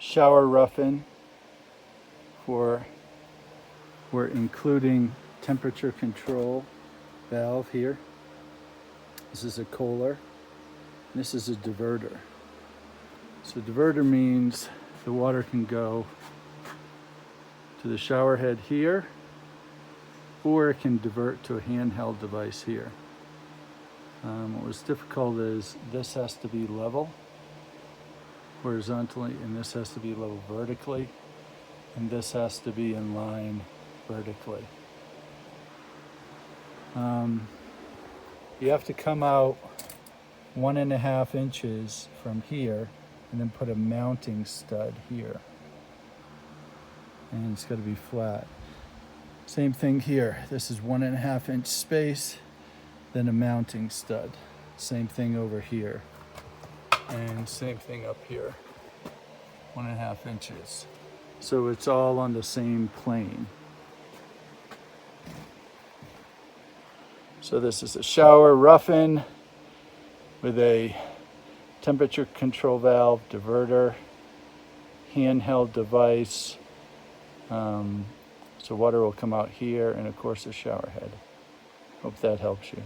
shower rough-in we're including temperature control valve here. This is a kohler. This is a diverter. So diverter means the water can go to the shower head here, or it can divert to a handheld device here. What was difficult is this has to be level horizontally, and this has to be level vertically, and this has to be in line vertically. You have to come out 1.5 inches from here and then put a mounting stud here, and it's got to be flat. Same thing here. This is 1.5 inch space, then a mounting stud. Same thing over here, and same thing up here, 1.5 inches. So it's all on the same plane. So this is a shower rough-in with a temperature control valve, diverter, handheld device. So water will come out here, and of course a shower head. Hope that helps you.